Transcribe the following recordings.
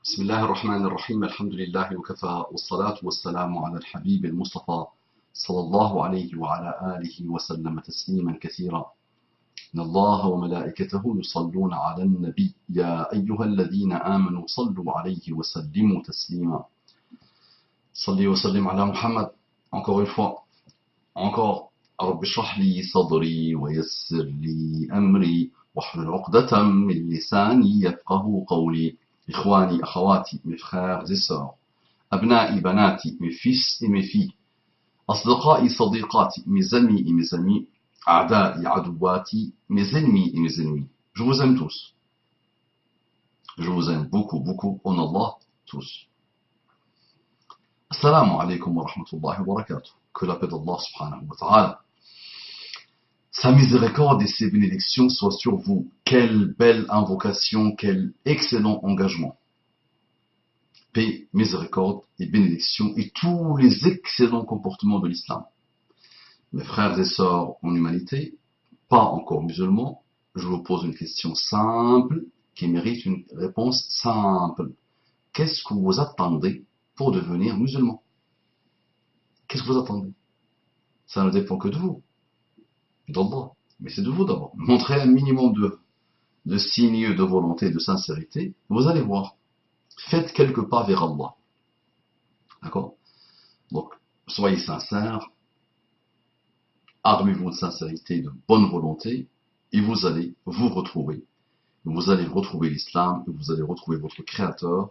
بسم الله الرحمن الرحيم الحمد لله وكفى والصلاة والسلام على الحبيب المصطفى صلى الله عليه وعلى آله وسلم تسليما كثيرا. إن الله وملائكته يصلون على النبي يا أيها الذين آمنوا صلوا عليه وسلموا تسليما. صلي وسلم على محمد. Encore une fois, encore رب اشرح لي صدري ويسر لي أمري واحلل عقدة من لساني يفقه قولي. إخواني أخواتي, mes frères et sœurs, أبنائي بناتي, mes fils et mes filles, أصدقائي صديقاتي, mes amis et mes amis, أعدائي عدواتي, mes ennemis et mes ennemis. Je vous aime tous. Je vous aime beaucoup, beaucoup, en Allah, tous. Assalamu alaikum wa rahmatullahi wa barakatuh. Que la paix d'Allah subhanahu wa ta'ala, sa miséricorde et ses bénédictions soient sur vous. Quelle belle invocation, quel excellent engagement. Paix, miséricorde et bénédiction et tous les excellents comportements de l'islam. Mes frères et sœurs en humanité, pas encore musulmans, je vous pose une question simple qui mérite une réponse simple. Qu'est-ce que vous attendez pour devenir musulman? Qu'est-ce que vous attendez? Ça ne dépend que de vous, d'Allah, mais c'est de vous d'abord. Montrez un minimum de signes de volonté, de sincérité, vous allez voir. Faites quelques pas vers Allah. D'accord? Donc, soyez sincères, armez-vous de sincérité, de bonne volonté, et vous allez vous retrouver. Vous allez retrouver l'islam, vous allez retrouver votre créateur,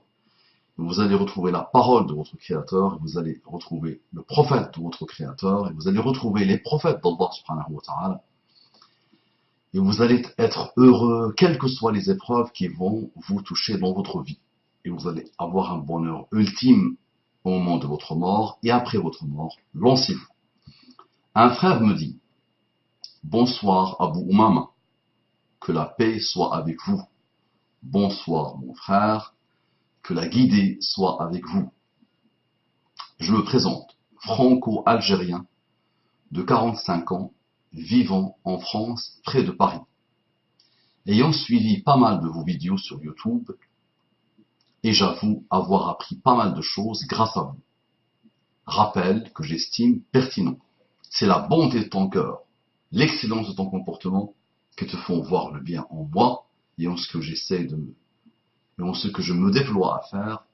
vous allez retrouver la parole de votre créateur, vous allez retrouver le prophète de votre créateur, et vous allez retrouver les prophètes d'Allah subhanahu wa ta'ala. Et vous allez être heureux, quelles que soient les épreuves qui vont vous toucher dans votre vie. Et vous allez avoir un bonheur ultime au moment de votre mort, et après votre mort, lancez-vous. Un frère me dit, bonsoir Abu Umama, que la paix soit avec vous. Bonsoir mon frère, que la guidée soit avec vous. Je me présente, franco-algérien, de 45 ans, vivant en France, près de Paris. Ayant suivi pas mal de vos vidéos sur YouTube, et j'avoue avoir appris pas mal de choses grâce à vous. Rappel que j'estime pertinent. C'est la bonté de ton cœur, l'excellence de ton comportement qui te font voir le bien en moi et en ce que j'essaie et en ce que je me déploie à faire,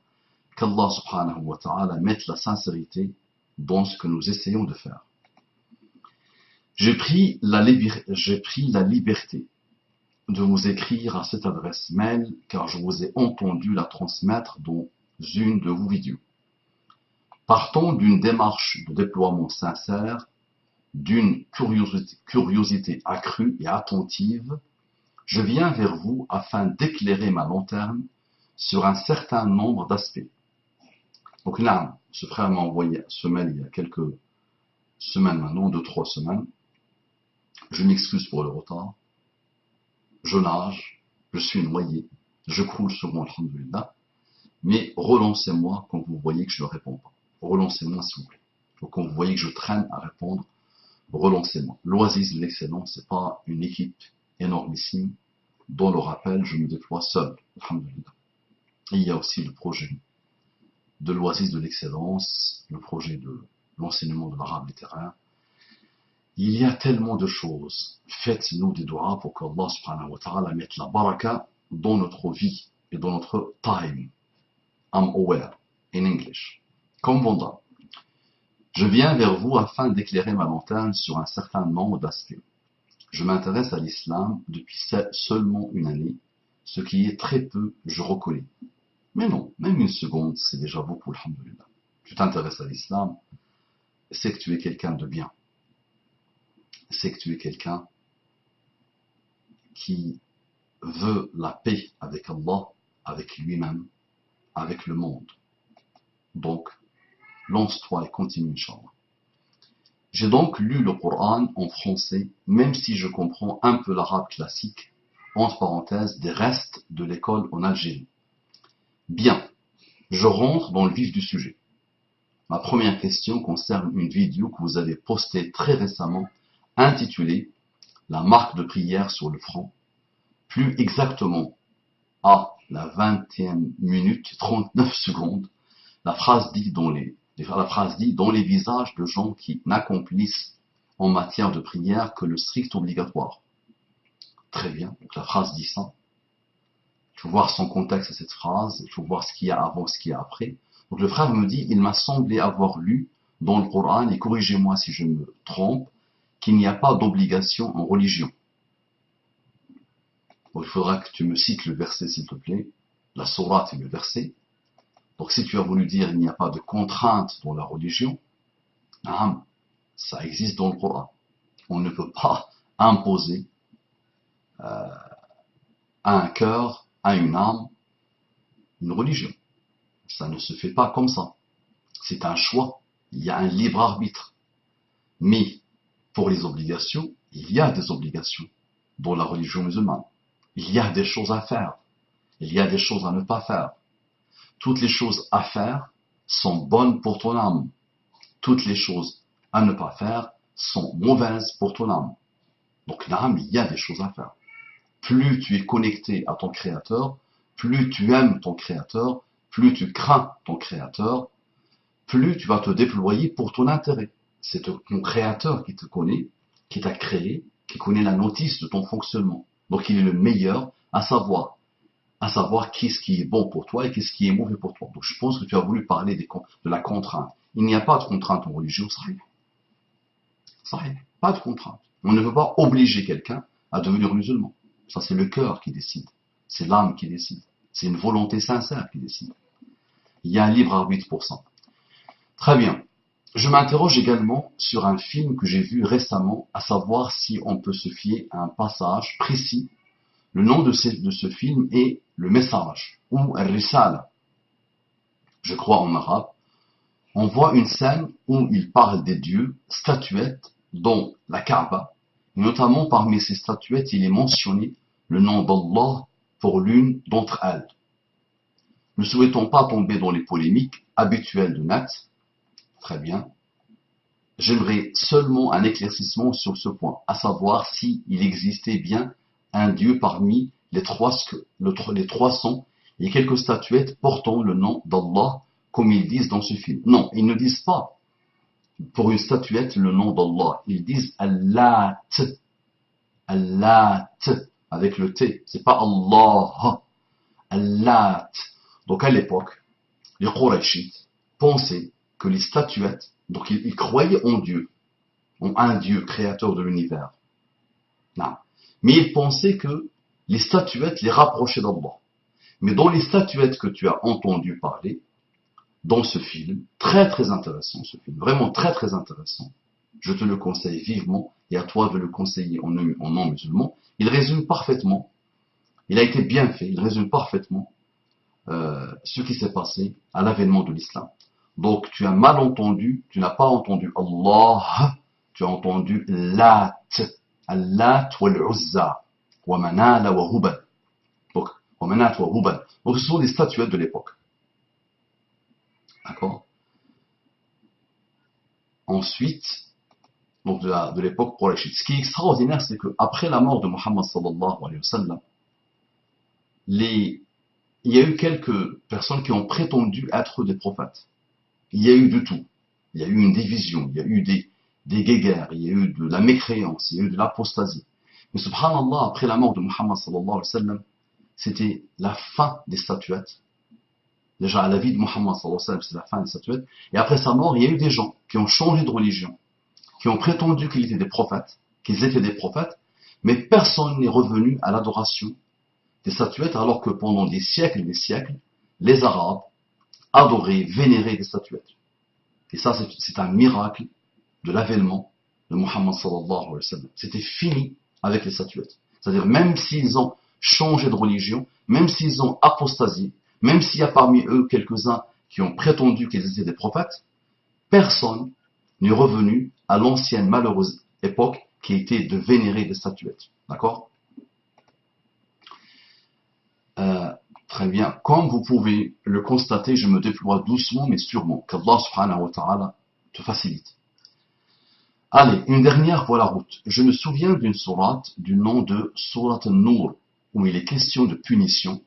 qu'Allah subhanahu wa ta'ala mette la sincérité dans ce que nous essayons de faire. J'ai pris la liberté de vous écrire à cette adresse mail car je vous ai entendu la transmettre dans une de vos vidéos. Partant d'une démarche de déploiement sincère, d'une curiosité accrue et attentive, je viens vers vous afin d'éclairer ma lanterne sur un certain nombre d'aspects. Donc là, ce frère m'a envoyé ce mail il y a quelques semaines maintenant, 2-3 semaines. Je m'excuse pour le retard. Je nage, je suis noyé, je croule sur moi, alhamdoulilah. Mais relancez-moi quand vous voyez que je ne réponds pas. Relancez-moi s'il vous plaît. Donc, quand vous voyez que je traîne à répondre, relancez-moi. L'Oasis de l'excellence, c'est pas une équipe énormissime dont le rappel, je me déploie seul, alhamdoulilah. Et il y a aussi le projet de l'Oasis de l'excellence, le projet de l'enseignement de l'arabe littéraire. Il y a tellement de choses. Faites-nous des doigts pour qu'Allah subhanahu wa ta'ala mette la baraka dans notre vie et dans notre time. I'm aware, in English. Comme Vanda. Je viens vers vous afin d'éclairer ma lanterne sur un certain nombre d'aspects. Je m'intéresse à l'islam depuis seulement une année, ce qui est très peu, je reconnais. Mais non, même une seconde, c'est déjà beaucoup, alhamdoulilah. Tu t'intéresses à l'islam, c'est que tu es quelqu'un de bien. C'est que tu es quelqu'un qui veut la paix avec Allah, avec lui-même, avec le monde. Donc, lance-toi et continue, Inch'Allah. J'ai donc lu le Coran en français, même si je comprends un peu l'arabe classique, entre parenthèses, des restes de l'école en Algérie. Bien, je rentre dans le vif du sujet. Ma première question concerne une vidéo que vous avez postée très récemment, intitulée « La marque de prière sur le front », plus exactement à la 20e minute, 39 secondes, la phrase dit dans les visages de gens qui n'accomplissent en matière de prière que le strict obligatoire. Très bien, donc la phrase dit ça. Il faut voir son contexte à cette phrase, il faut voir ce qu'il y a avant, ce qu'il y a après. Donc le frère me dit, il m'a semblé avoir lu dans le Coran, et corrigez-moi si je me trompe, qu'il n'y a pas d'obligation en religion. Donc il faudra que tu me cites le verset s'il te plaît, la sourate et le verset. Donc si tu as voulu dire il n'y a pas de contrainte dans la religion, ça existe dans le Coran. On ne peut pas imposer à un cœur, à une âme, une religion. Ça ne se fait pas comme ça. C'est un choix. Il y a un libre arbitre. Mais pour les obligations, il y a des obligations dans la religion musulmane. Il y a des choses à faire. Il y a des choses à ne pas faire. Toutes les choses à faire sont bonnes pour ton âme. Toutes les choses à ne pas faire sont mauvaises pour ton âme. Donc l'âme, il y a des choses à faire. Plus tu es connecté à ton Créateur, plus tu aimes ton Créateur, plus tu crains ton Créateur, plus tu vas te déployer pour ton intérêt. C'est ton Créateur qui te connaît, qui t'a créé, qui connaît la notice de ton fonctionnement. Donc il est le meilleur à savoir qu'est-ce qui est bon pour toi et qu'est-ce qui est mauvais pour toi. Donc je pense que tu as voulu parler de la contrainte. Il n'y a pas de contrainte en religion, ça arrive. Pas de contrainte. On ne peut pas obliger quelqu'un à devenir musulman. Ça, c'est le cœur qui décide. C'est l'âme qui décide. C'est une volonté sincère qui décide. Il y a un libre arbitre pour ça. Très bien. Je m'interroge également sur un film que j'ai vu récemment, à savoir si on peut se fier à un passage précis. Le nom de ce film est Le Message, ou Al-Risala, je crois en arabe. On voit une scène où il parle des dieux, statuettes, dont la Kaaba. Et notamment parmi ces statuettes, il est mentionné le nom d'Allah pour l'une d'entre elles. Ne souhaitons pas tomber dans les polémiques habituelles de Net. Très bien. J'aimerais seulement un éclaircissement sur ce point, à savoir s'il existait bien un dieu parmi les 300 et quelques statuettes portant le nom d'Allah, comme ils disent dans ce film. Non, ils ne disent pas pour une statuette le nom d'Allah. Ils disent Allat, Allat, avec le T. C'est pas Allah, Allat. Donc à l'époque, les Qurayshites pensaient que les statuettes, donc ils croyaient en Dieu, en un Dieu créateur de l'univers. Non. Mais ils pensaient que les statuettes les rapprochaient d'Allah. Mais dans les statuettes que tu as entendu parler, dans ce film, très très intéressant ce film, vraiment très très intéressant, je te le conseille vivement, et à toi de le conseiller en non musulman, il résume parfaitement, il a été bien fait, il résume parfaitement ce qui s'est passé à l'avènement de l'islam. Donc tu as mal entendu, tu n'as pas entendu Allah, tu as entendu Lat, Allat wal-Uzza, wa Manala wa Hubal. Donc, wa Manat wa Hubal. Donc ce sont des statuettes de l'époque. D'accord? Ensuite, donc de l'époque Qurayshite. Ce qui est extraordinaire, c'est qu'après la mort de Muhammad sallallahu alayhi wa sallam, il y a eu quelques personnes qui ont prétendu être des prophètes. Il y a eu de tout. Il y a eu une division, il y a eu des guéguerres, il y a eu de la mécréance, il y a eu de l'apostasie. Mais subhanallah, après la mort de Muhammad sallallahu alayhi wa sallam, c'était la fin des statuettes. Déjà, à la vie de Muhammad sallallahu alayhi wa sallam, c'est la fin des statuettes. Et après sa mort, il y a eu des gens qui ont changé de religion, qui ont prétendu qu'ils étaient des prophètes, mais personne n'est revenu à l'adoration des statuettes, alors que pendant des siècles et des siècles, les Arabes adoraient, vénéraient des statuettes. Et ça, c'est un miracle de l'avènement de Muhammad sallallahu alayhi wa sallam. C'était fini avec les statuettes. C'est-à-dire, même s'ils ont changé de religion, même s'ils ont apostasié, même s'il y a parmi eux quelques-uns qui ont prétendu qu'ils étaient des prophètes, personne n'est revenu à l'ancienne malheureuse époque qui était de vénérer des statuettes. D'accord? Très bien. Comme vous pouvez le constater, je me déploie doucement mais sûrement. Qu'Allah subhanahu wa ta'ala te facilite. Allez, une dernière pour la route. Je me souviens d'une sourate du nom de Sourate An-Nur, où il est question de punition.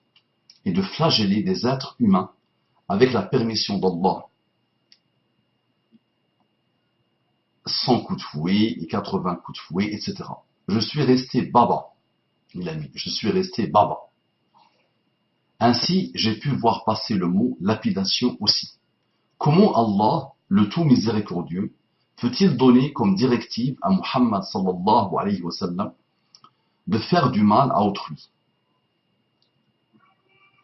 et de flageller des êtres humains avec la permission d'Allah. 100 coups de fouet et 80 coups de fouet, etc. Je suis resté baba, il a mis, je suis resté baba. Ainsi, j'ai pu voir passer le mot lapidation aussi. Comment Allah, le tout miséricordieux, peut-il donner comme directive à Muhammad sallallahu alayhi wa sallam de faire du mal à autrui?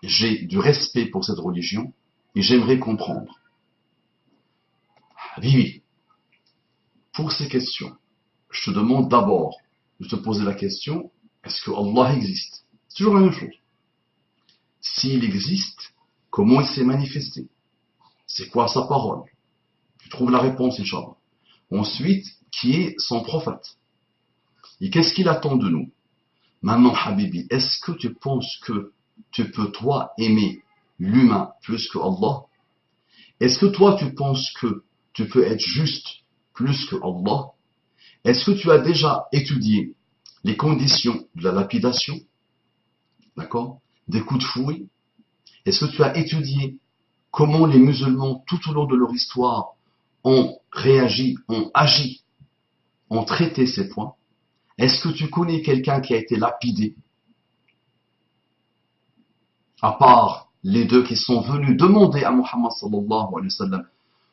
J'ai du respect pour cette religion et j'aimerais comprendre. Oui, pour ces questions, je te demande d'abord de te poser la question, est-ce que Allah existe? C'est toujours la même chose. S'il existe, comment il s'est manifesté? C'est quoi sa parole? Tu trouves la réponse, Inch'Allah. Ensuite, qui est son prophète? Et qu'est-ce qu'il attend de nous? Maintenant, Habibi, est-ce que tu penses que tu peux, toi, aimer l'humain plus que Allah? Est-ce que toi, tu penses que tu peux être juste plus que Allah? Est-ce que tu as déjà étudié les conditions de la lapidation? D'accord? Des coups de fouet? Est-ce que tu as étudié comment les musulmans, tout au long de leur histoire, ont réagi, ont agi, ont traité ces points? Est-ce que tu connais quelqu'un qui a été lapidé? À part les deux qui sont venus demander à Muhammad sallallahu alayhi wa sallam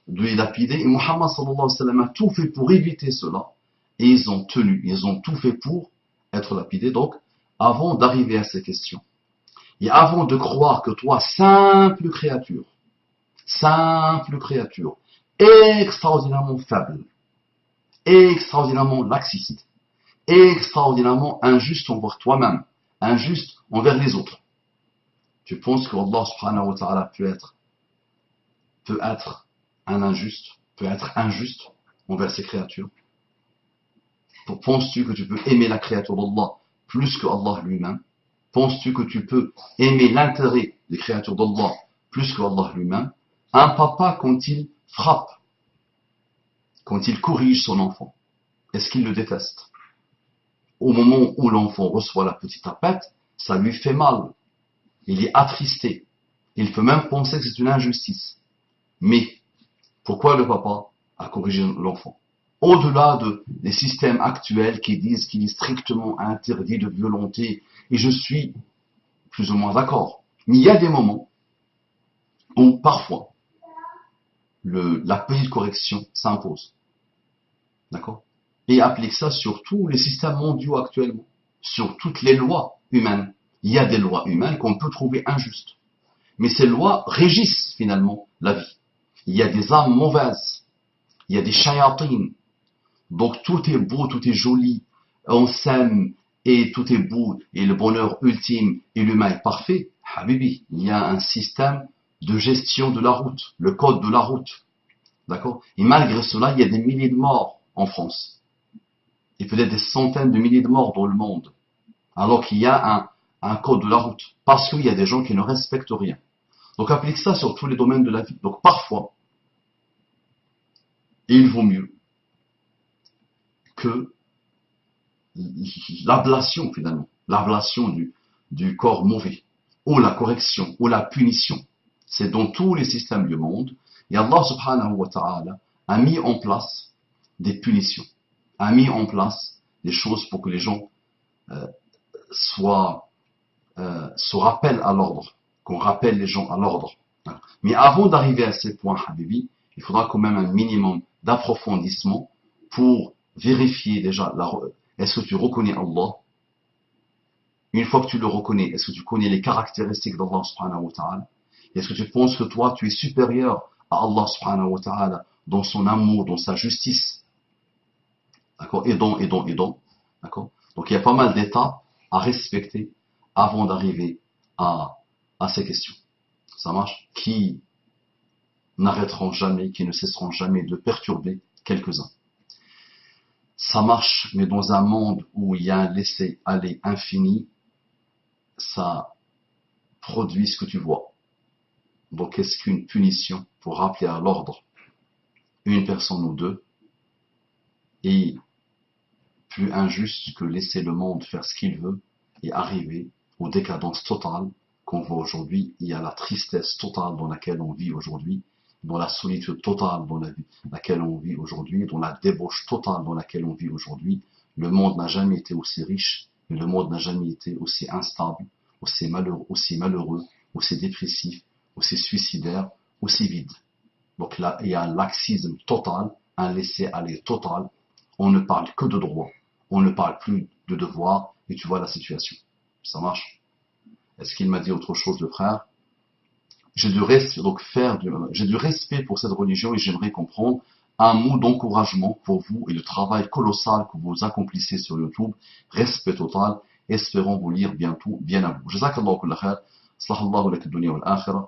de les lapider, et Muhammad sallallahu alayhi wa sallam a tout fait pour éviter cela, et ils ont tenu, ils ont tout fait pour être lapidés. Donc, avant d'arriver à ces questions, et avant de croire que toi, simple créature, extraordinairement faible, extraordinairement laxiste, extraordinairement injuste envers toi-même, injuste envers les autres, tu penses que Allah subhanahu wa ta'ala peut être un injuste, peut être injuste envers ses créatures? Penses-tu que tu peux aimer la créature d'Allah plus que Allah lui-même? Penses-tu que tu peux aimer l'intérêt des créatures d'Allah plus que Allah lui-même? Un papa, quand il frappe, quand il corrige son enfant, est-ce qu'il le déteste? Au moment où l'enfant reçoit la petite tapette, ça lui fait mal. Il est attristé. Il peut même penser que c'est une injustice. Mais pourquoi le papa a corrigé l'enfant? Au-delà des systèmes actuels qui disent qu'il est strictement interdit de violenter, et je suis plus ou moins d'accord. Mais il y a des moments où parfois la petite correction s'impose. D'accord? Et applique ça sur tous les systèmes mondiaux actuellement, sur toutes les lois humaines. Il y a des lois humaines qu'on peut trouver injustes. Mais ces lois régissent finalement la vie. Il y a des âmes mauvaises, il y a des shayatines. Donc tout est beau, tout est joli, on s'aime et tout est beau et le bonheur ultime et l'humain est parfait. Habibi, il y a un système de gestion de la route, le code de la route. D'accord? Et malgré cela, il y a des milliers de morts en France. Et peut-être des centaines de milliers de morts dans le monde. Alors qu'il y a un code de la route. Parce qu'il y a des gens qui ne respectent rien. Donc applique ça sur tous les domaines de la vie. Donc parfois, il vaut mieux que l'ablation finalement, l'ablation du corps mauvais, ou la correction, ou la punition. C'est dans tous les systèmes du monde. Et Allah subhanahu wa ta'ala a mis en place des punitions, a mis en place des choses pour que les gens euh, se rappellent à l'ordre, qu'on rappelle les gens à l'ordre. Mais avant d'arriver à ces points, Habibi, il faudra quand même un minimum d'approfondissement pour vérifier déjà, est-ce que tu reconnais Allah? Une fois que tu le reconnais, est-ce que tu connais les caractéristiques d'Allah subhanahu wa ta'ala? Est-ce que tu penses que toi, tu es supérieur à Allah subhanahu wa ta'ala dans son amour, dans sa justice? D'accord? Et donc. D'accord? Donc il y a pas mal d'étapes à respecter avant d'arriver à ces questions. Ça marche? Qui n'arrêteront jamais, qui ne cesseront jamais de perturber quelques-uns. Ça marche, mais dans un monde où il y a un laisser-aller infini, ça produit ce que tu vois. Donc, qu'est-ce qu'une punition pour rappeler à l'ordre une personne ou deux est plus injuste que laisser le monde faire ce qu'il veut et arriver aux décadences totales qu'on voit aujourd'hui, il y a la tristesse totale dans laquelle on vit aujourd'hui, dans la solitude totale dans laquelle on vit aujourd'hui, dans la débauche totale dans laquelle on vit aujourd'hui. Le monde n'a jamais été aussi riche, et le monde n'a jamais été aussi instable, aussi malheureux, aussi dépressif, aussi suicidaire, aussi vide. Donc là, il y a un laxisme total, un laisser-aller total. On ne parle que de droit, on ne parle plus de devoir, et tu vois la situation. Ça marche? Est-ce qu'il m'a dit autre chose, le frère? J'ai du respect, donc j'ai du respect pour cette religion et j'aimerais comprendre un mot d'encouragement pour vous et le travail colossal que vous accomplissez sur YouTube. Respect total. Espérons vous lire bientôt, bien à vous. Jazakallahu kulla khair. Salah Allahu lak ad-dunya wal akhirah.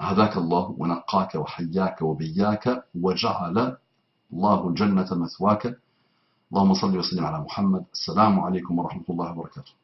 هداك الله ونقاك وحياك وبياك وجعل الله الجنة مثواك اللهم صل وسلم على محمد السلام عليكم ورحمة الله وبركاته